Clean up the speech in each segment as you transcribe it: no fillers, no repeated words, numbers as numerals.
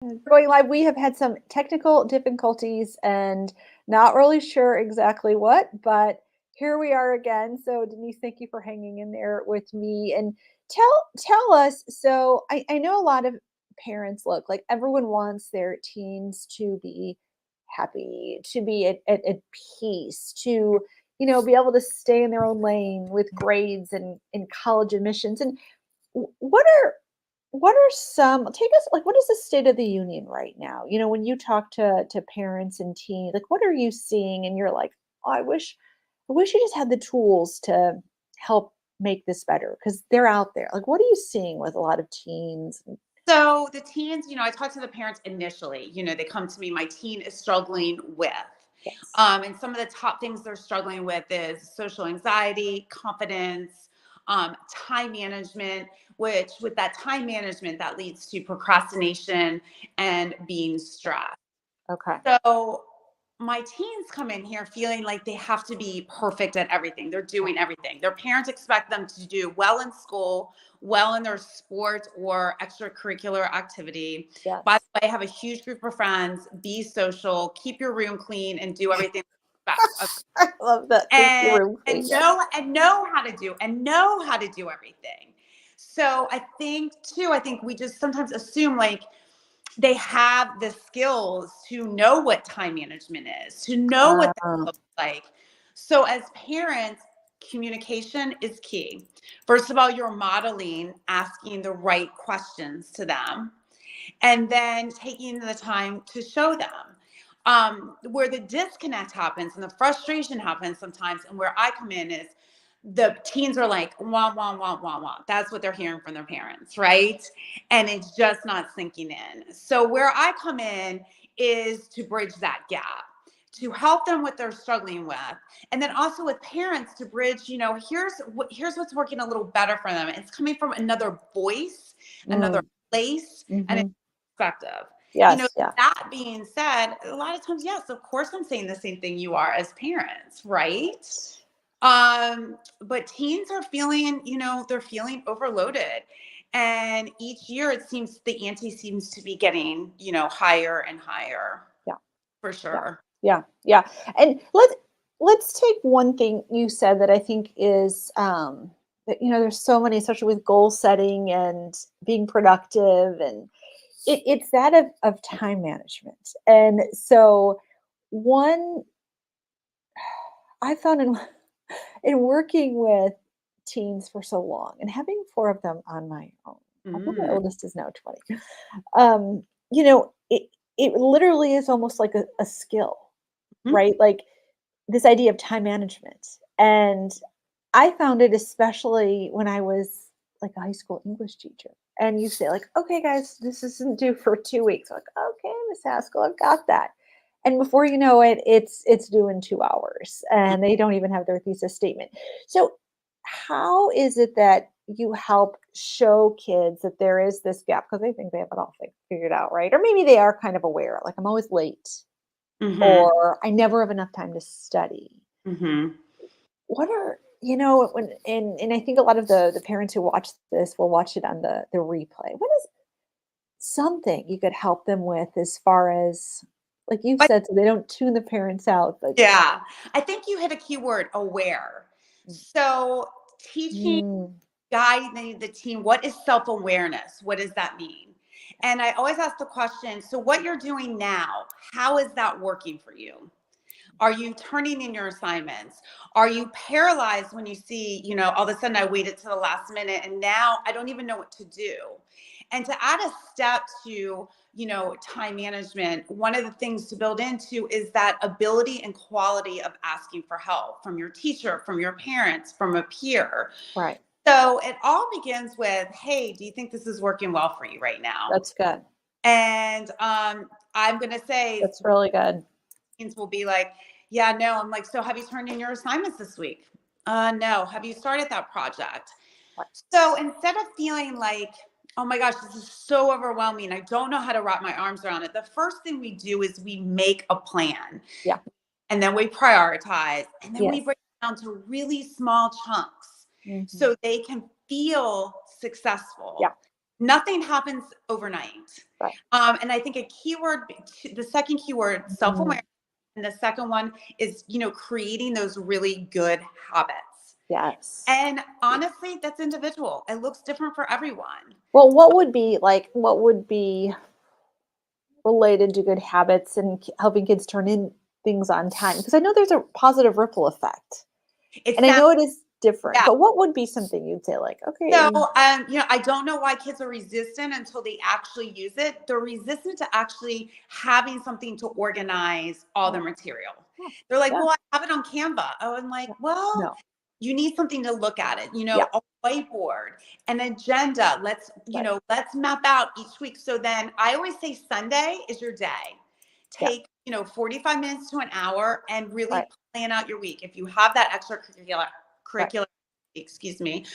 Going live, we have had some technical difficulties and not really sure exactly what, but here we are again. So Denise, thank you for hanging in there with me and tell us. So I know a lot of parents look like everyone wants their teens to be happy, to be at peace, to be able to stay in their own lane with grades and in college admissions. And what are some take us like what is the state of the union right now? When you talk to parents and teens, like what are you seeing and you're like, oh, I wish you just had the tools to help make this better because they're out there. Like what are you seeing with a lot of teens? So the teens, I talk to the parents initially. They come to me, my teen is struggling with. Yes. And some of the top things they're struggling with is social anxiety, confidence, time management, which with that time management, that leads to procrastination and being stressed. Okay. So my teens come in here feeling like they have to be perfect at everything. They're Yeah. doing everything. Their parents expect them to do well in school, well in their sport or extracurricular activity. By Yes. the way, have a huge group of friends, be social, keep your room clean, and do everything. I love that. Keep your And room clean. and Yes. know how to do everything. So I think we just sometimes assume like they have the skills to know what time management is, to know what that Uh, looks like. So as parents, communication is key. First of all, you're modeling asking the right questions to them and then taking the time to show them. Where the disconnect happens and the frustration happens sometimes, and where I come in is the teens are like, wah, wah, wah, wah, wah. That's what they're hearing from their parents, right? And it's just not sinking in. So, where I come in is to bridge that gap, to help them what they're struggling with. And then also with parents to bridge, here's what's working a little better for them. It's coming from another voice, another mm, place, and a mhm. perspective. Yes. Yeah. That being said, a lot of times, yes, of course, I'm saying the same thing you are as parents, right? But teens are feeling, they're feeling overloaded. And each year it seems the ante seems to be getting, higher and higher Yeah. for Yeah. sure. Yeah. Yeah. And let's take one thing you said that I think is that there's so many, especially with goal setting and being productive, and it's that of time management. And so one I found in working with teens for so long and having four of them on my own, although my Mm. oldest is now 20, um, it literally is almost like a skill, Mhm. right? Like this idea of time management. And I found it especially when I was like a high school English teacher. And you say, like, okay, guys, this isn't due for 2 weeks. Like, okay, Miss Haskell, I've got that. And before you know it, it's due in 2 hours, and they don't even have their thesis statement. So, how is it that you help show kids that there is this gap because they think they have it all figured out, right? Or maybe they are kind of aware, like I'm always late, Mhm. or I never have enough time to study. Mhm. What are when and I think a lot of the parents who watch this will watch it on the replay. What is something you could help them with as far as like you've But said, so they don't tune the parents out, but yeah, I think you hit a key word, aware. So teaching, mm, guiding the team, what is self-awareness? What does that mean? And I always ask the question, so what you're doing now, how is that working for you? Are you turning in your assignments? Are you paralyzed when you see, all of a sudden I waited to the last minute and now I don't even know what to do? And to add a step to, time management, one of the things to build into is that ability and quality of asking for help from your teacher, from your parents, from a peer. right. So it all begins with, hey, do you think this is working well for you right now? That's good. And I'm going to say, That's really good. teens will be like, yeah, no. I'm like, so have you turned in your assignments this week? No. Have you started that project? Right. So instead of feeling like, oh my gosh, this is so overwhelming, I don't know how to wrap my arms around it, the first thing we do is we make a plan Yeah. and then we prioritize and then we Yes. break it down to really small chunks Mhm. so they can feel Yeah. successful. Nothing happens overnight. Right. And I think the second keyword, Mhm. self-awareness, and the second one is, creating those really good habits. Yes. And honestly, that's individual. It looks different for everyone. Well, what would be related to good habits and helping kids turn in things on time? Because I know there's a positive ripple effect. It And I sounds, know it is different, yeah. but what would be something you'd say like, So, okay, I don't know why kids are resistant until they actually use it. They're resistant to actually having something to organize all oh, their material. yeah, They're like, yeah, well, I have it on Canva. Oh, I'm like, yeah, well, no, you need something to look at it, yeah, a whiteboard, an agenda. right, Let's map out each week. So then I always say Sunday is your day. yeah, Take, 45 minutes to an hour and right, really plan out your week. If you have that extracurricular right, curricular, excuse me,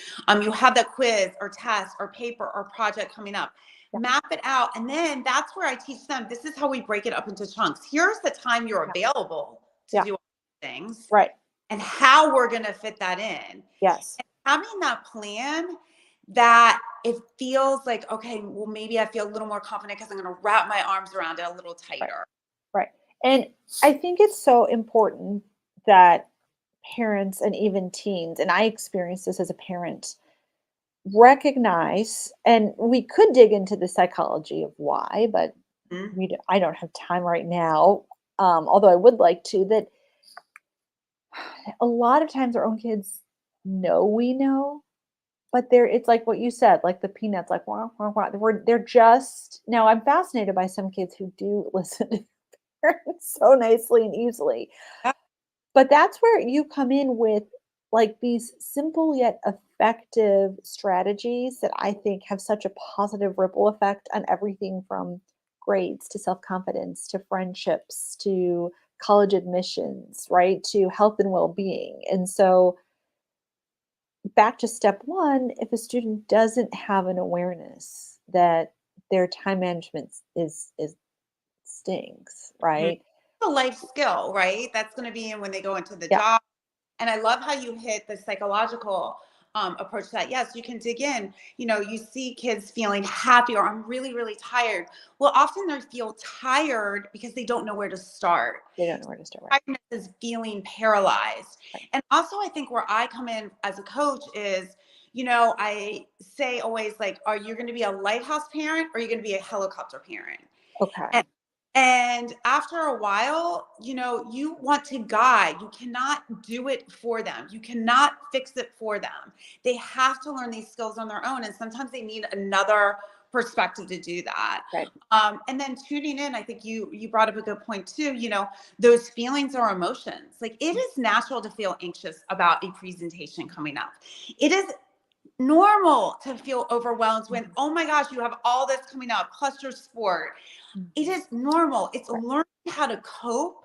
you have that quiz or test or paper or project coming up, yeah, map it out. And then that's where I teach them, this is how we break it up into chunks. Here's the time you're yeah, available to yeah, do all these things right, and how we're going to fit that in. yes, And having that plan, that it feels like, okay, well, maybe I feel a little more confident because I'm going to wrap my arms around it a little right, tighter. right. And I think it's so important that parents and even teens, and I experienced this as a parent, recognize, and we could dig into the psychology of why, but Mhm. I don't have time right now. Although I would like to, that a lot of times our own kids know we know, but it's like what you said, like the peanuts, like wah, wah, wah. They're just now. I'm fascinated by some kids who do listen to their parents so nicely and easily. But that's where you come in with like these simple yet effective strategies that I think have such a positive ripple effect on everything from grades to self confidence to friendships to college admissions, right? To health and well being. And so, back to step one, if a student doesn't have an awareness that their time management is stinks, Mhm. right? A life skill, right? That's going to be in when they go into the Yeah, job. And I love how you hit the psychological approach to that. Yes, you can dig in. You see kids feeling happy or I'm really, really tired. Well, often they feel tired because they don't know where to start. they don't know where to start. Right, Tiredness is feeling paralyzed. right, And also, I think where I come in as a coach is, I say always like, are you going to be a lighthouse parent or are you going to be a helicopter parent? okay, And after a while, you want to guide. You cannot do it for them. You cannot fix it for them. They have to learn these skills on their own. And sometimes they need another perspective to do that. right. And then tuning in, I think you brought up a good point too. Those feelings or emotions. Like it is natural to feel anxious about a presentation coming up. It is normal to feel overwhelmed when, Mhm, oh my gosh, you have all this coming up, plus your sport. It mhm, is normal. It's right, learning how to cope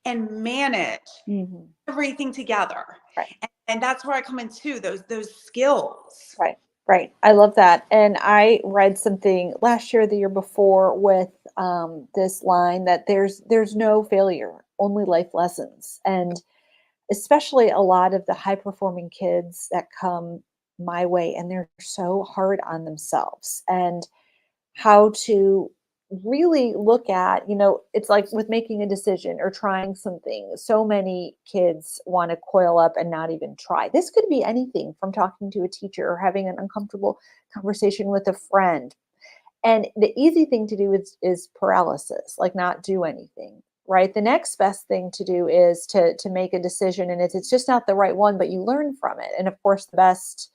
and manage mhm, everything together. right, And that's where I come into those skills. right, right. I love that. And I read something last year, the year before, with this line that there's no failure, only life lessons. And especially a lot of the high performing kids that come my way, and they're so hard on themselves, and how to really look at, it's like with making a decision or trying something. So many kids want to coil up and not even try. This could be anything from talking to a teacher or having an uncomfortable conversation with a friend. And the easy thing to do is paralysis, like not do anything. Right. The next best thing to do is to make a decision, and it's just not the right one, but you learn from it. And of course, the best,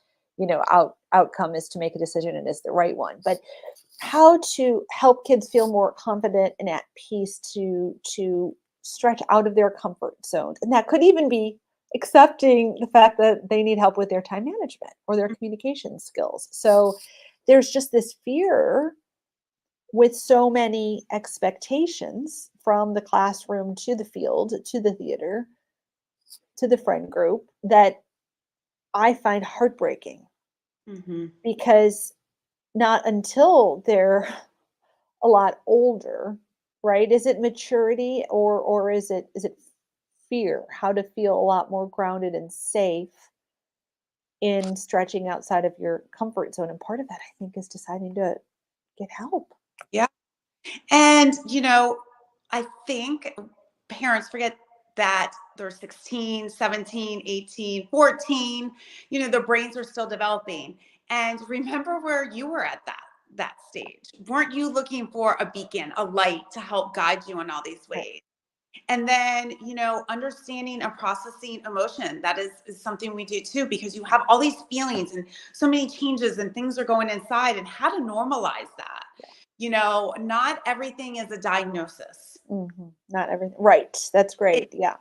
outcome is to make a decision and it's the right one. But how to help kids feel more confident and at peace to stretch out of their comfort zones, and that could even be accepting the fact that they need help with their time management or their communication skills. So there's just this fear with so many expectations from the classroom to the field to the theater to the friend group that I find heartbreaking, Mm-hmm. because not until they're a lot older, right? Is it maturity, or is it fear? How to feel a lot more grounded and safe in stretching outside of your comfort zone. And part of that, I think, is deciding to get help. Yeah. And, I think parents forget that they're 16, 17, 18, 14, their brains are still developing. And remember where you were at that stage. Weren't you looking for a beacon, a light to help guide you in all these Right. ways? And then, understanding and processing emotion, that is something we do too, because you have all these feelings and so many changes and things are going inside, and how to normalize that. Not everything is a diagnosis. Not everything. Right. That's It, great. Yeah.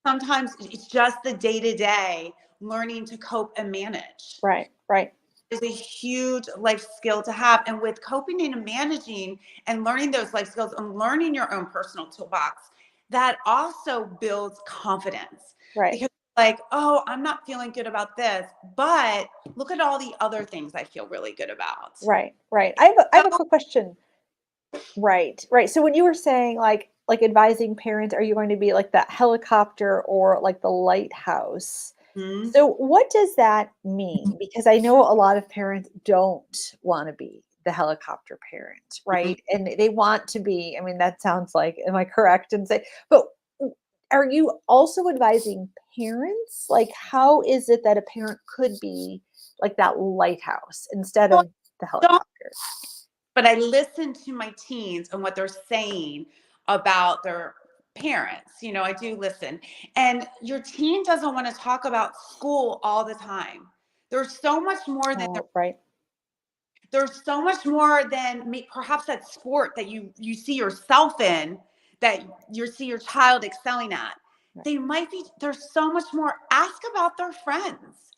sometimes it's just the day to day learning to cope and manage. Right. Right. Is a huge life skill to have. And with coping and managing and learning those life skills and learning your own personal toolbox, that also builds confidence. Right. Because like, oh, I'm not feeling good about this, but look at all the other things I feel really good about. Right. Right. I have a quick question. Right, right. So when you were saying like advising parents, are you going to be like that helicopter or like the lighthouse? Mhm. So what does that mean? Because I know a lot of parents don't want to be the helicopter parent, Mhm. right? And they want to be, I mean, that sounds like, am I correct in say, but are you also advising parents? Like, how is it that a parent could be like that lighthouse instead So of the don't, helicopter? but I listen to my teens and what they're saying about their parents. I do listen. And your teen doesn't want to talk about school all the time. There's so much more than Oh, right. there's so much more than perhaps that sport that you see yourself in, that you see your child excelling at. Right. There's so much more. Ask about their friends.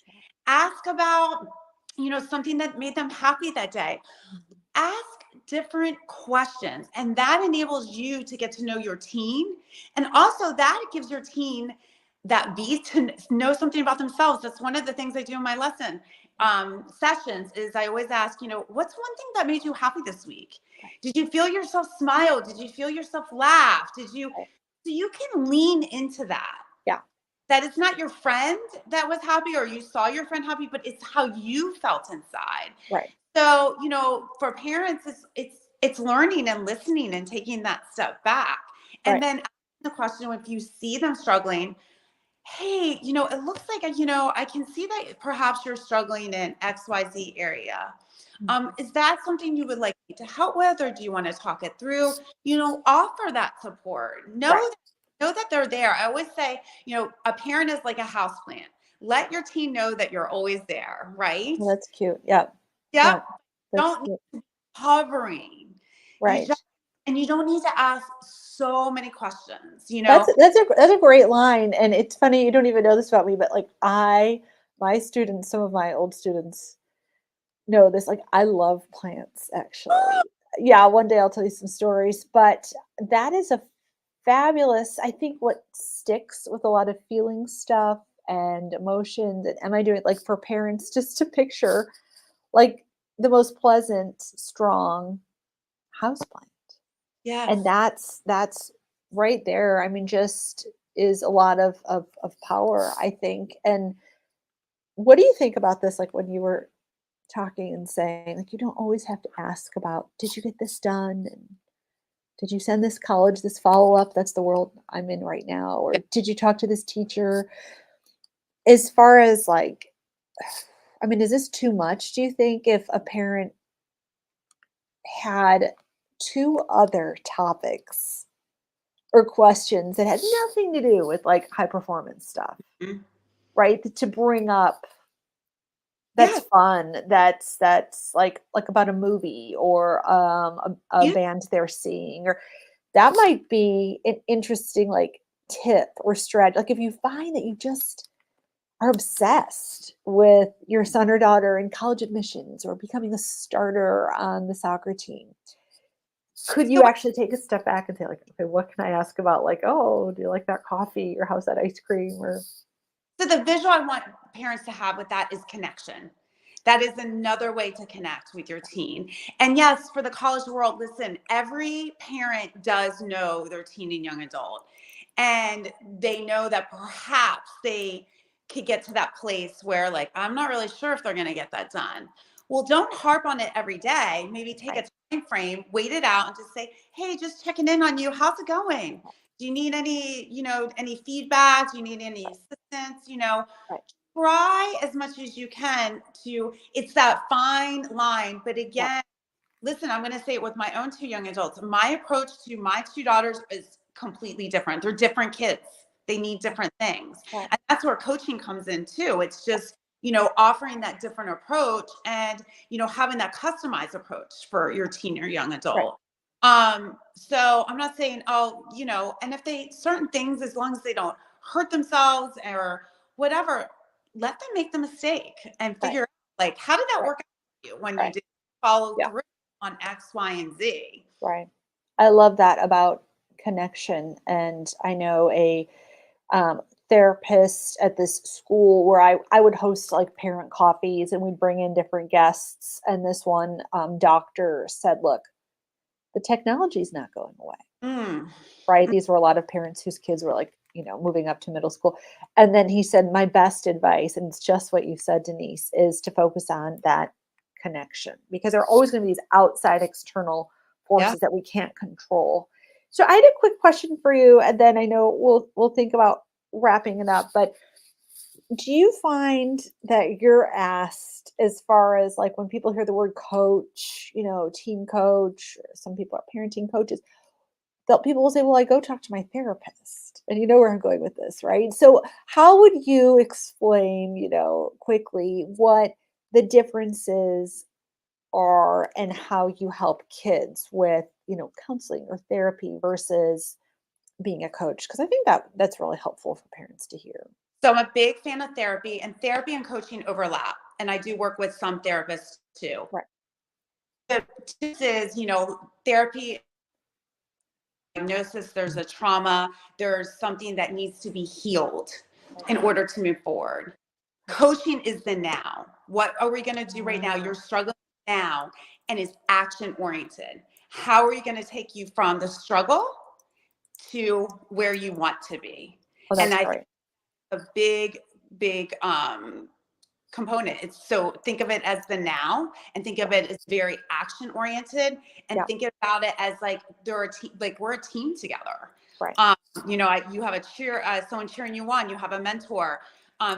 Ask about, something that made them happy that day. Mhm. Ask different questions, and that enables you to get to know your teen, and also that gives your teen that beat to know something about themselves. That's one of the things I do in my lesson sessions. Is I always ask, what's one thing that made you happy this week? Right, Did you feel yourself smile? Did you feel yourself laugh? Did you right. So you can lean into Yeah, that it's not your friend that was happy or you saw your friend happy, but it's how you felt inside. right, So, for parents, it's learning and listening and taking that step back. And right. then asking the question, if you see them struggling, hey, it looks like, I can see that perhaps you're struggling in XYZ area. Mhm. Is that something you would like me to help with, or do you want to talk it through? Offer that support. Right. Know that they're there. I always say, a parent is like a house plant. Let your teen know that you're always there, right? Well, that's cute. Yeah, Yep. yeah, that's Don't need cute. hovering. You Right. just and you don't need to ask so many questions. That's a great line, and it's funny, you don't even know this about me, but, like, my students, some of my old students know this, like, I love plants, actually. Yeah, one day I'll tell you some stories, but that is a fabulous I think what sticks with a lot of feeling stuff and emotions, and am I doing like, for parents just to picture, like, the most pleasant, strong houseplant. And Yes. that's right there, I mean, just is a lot of power, I think, and what do you think about this, like, when you were talking and saying, like, you don't always have to ask about, "Did you get this done?" and "Did you send this college, this follow-up?" That's the world I'm in right now, or, "Did you talk to this teacher?" As far as, like, I mean, is this too much, do you think, if a parent had 2 other topics or questions that had nothing to do with, like, high performance stuff, Mhm. right? To bring up that's Yes. fun, that's like about a movie or, a Yeah. band they're seeing, or that might be an interesting, like, tip or strat like, if you find that you just are obsessed with your son or daughter in college admissions or becoming a starter on the soccer team, could you So, actually take a step back and say, like, "Okay, what can I ask about?" Like, "Oh, do you like that coffee?" or "How's that ice cream?" or so the visual I want parents to have with that is connection. That is another way to connect with your teen. And yes, for the college world, listen, every parent does know their teen and young adult. And they know that perhaps they could get to that place where like, I'm not really sure if they're going to get that done. Well, don't harp on it every day. Maybe take a Right. time frame, wait it out and just say, hey, just checking in on you. How's it going? Do you need any, any feedback? Do you need any Right. assistance? Right. Try as much as you can to, it's that fine line. But Yeah. again, listen, I'm going to say it with my own two young adults. My approach to my two daughters is completely different. They're different kids. They need different things. Right. And that's where coaching comes in too. It's just, offering that different approach and, having that customized approach for your teen or young Right. adult. So I'm not saying, oh, and if they certain things, as long as they don't hurt themselves or whatever, let them make the mistake and Right. figure out like, how did that Right. work out for you when you Right. did follow Yeah. through on X, Y, and Z? Right. I love that about connection. And I know a um, therapist at this school where I would host like parent coffees and we'd bring in different guests. And this one doctor said, look, the technology is not going away. Mm. Right? These were a lot of parents whose kids were like, moving up to middle school. And then he said, my best advice, and it's just what you said, Denise, is to focus on that connection because there are always going to be these outside external Yeah. forces that we can't control. So I had a quick question for you, and then I know we'll think about wrapping it up. But do you find that you're asked as far as like when people hear the word coach, team coach, or some people are parenting coaches, people will say, "Well, I go talk to my therapist," and you know where I'm going with this, right? So, how would you explain, quickly what the differences are and how you help kids with, counseling or therapy versus being a coach? Because I think that's really helpful for parents to hear. So I'm a big fan of therapy and coaching overlap. And I do work with some therapists too. Right. The difference is, therapy diagnosis, there's a trauma, there's something that needs to be healed Right. in order to move forward. Coaching is the now. What are we going to do right now? You're struggling now and is action oriented. How are you going to take you from the struggle to where you want to be? Oh, And that's I think great. a big, big component. It's so think of it as the now and think of it as very action oriented and Yeah. think about it as like they're a team, like we're a team together. Right. Um, you have someone cheering you on, you have a mentor,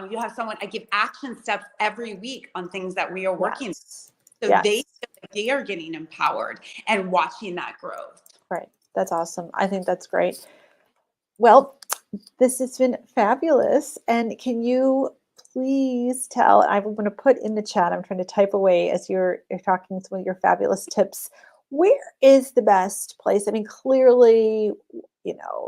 you have someone, I give action steps every week on things that we are working. Yes. So they Yes. feel like they are getting empowered and watching that growth. Right. That's awesome. I think that's great. Well, this has been fabulous. And can you please tell, I'm going to put in the chat, I'm trying to type away as you're talking some of your fabulous tips. Where is the best place? I mean, clearly,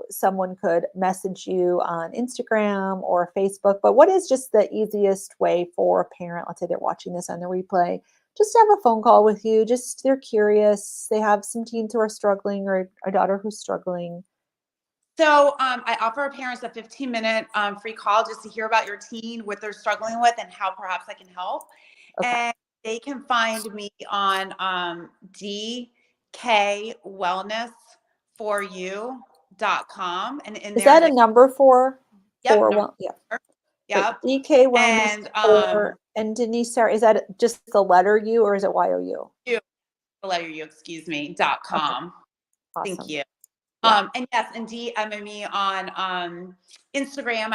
someone could message you on Instagram or Facebook, but what is just the easiest way for a parent? Let's say they're watching this on the replay, just to have a phone call with you. Just they're curious. They have some teens who are struggling or a daughter who's struggling. So I offer parents a 15-minute free call just to hear about your teen, what they're struggling with, and how perhaps I can help. Okay. And they can find me on dkwellness4u.com. And in Is there, that a number yep, for number yeah. four. So Yep. DK Wellness And for and Denise, sorry, is that just the letter U or is it YOU? the letter U, excuse me, Okay, .com. Thank awesome. you. Yeah, And yes, indeed, me on Instagram.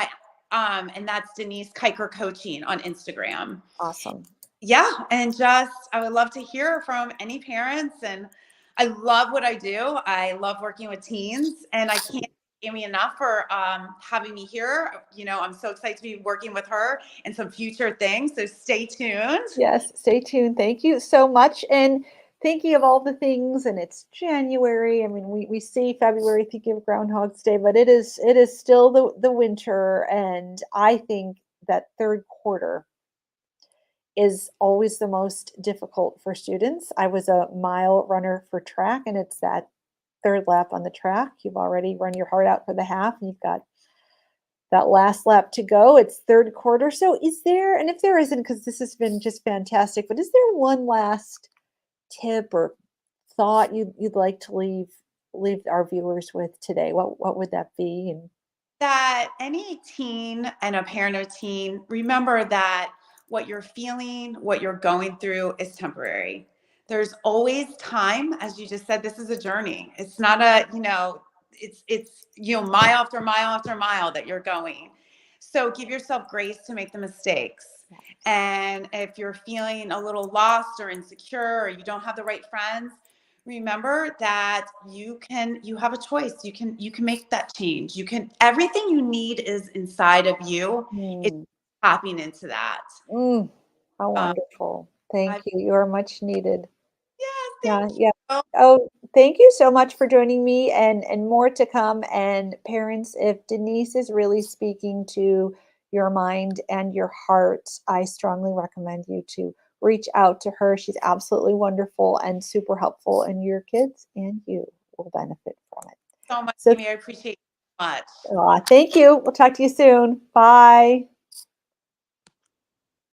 And that's Denise Kiker Coaching on Instagram. awesome. Yeah, and just I would love to hear from any parents, and I love what I do. I love working with teens, and I can't thank Amy enough for having me here. I'm so excited to be working with her and some future things. So stay tuned. Yes, stay tuned. Thank you so much. And thinking of all the things, and it's January. I mean, we see February thinking of Groundhog's Day, but it is still the winter, and I think that third quarter is always the most difficult for students. I was a mile runner for track, and it's that third lap on the track. You've already run your heart out for the half, and you've got that last lap to go. It's third quarter. So, is there, and if there isn't, because this has been just fantastic, but is there one last tip or thought you'd like to leave our viewers with today? What would that be? And that any teen and a parent of a teen, remember that what you're feeling, what you're going through is temporary. There's always time, as you just said, this is a journey. It's not a, mile after mile after mile that you're going. So give yourself grace to make the mistakes. And if you're feeling a little lost or insecure or you don't have the right friends, remember that you have a choice. You can make that change. Everything you need is inside of you. It's Mm, tapping into that. mm, how Um, wonderful. Thank I, you. You are much needed. yes, Yeah, thank yeah. you. Oh, thank you so much for joining me and more to come. And parents, if Denise is really speaking to your mind and your heart, I strongly recommend you to reach out to her. She's absolutely wonderful and super helpful, and your kids and you will benefit from it. So much, So, Amy. I appreciate it so much. thank you. We'll talk to you soon. Bye.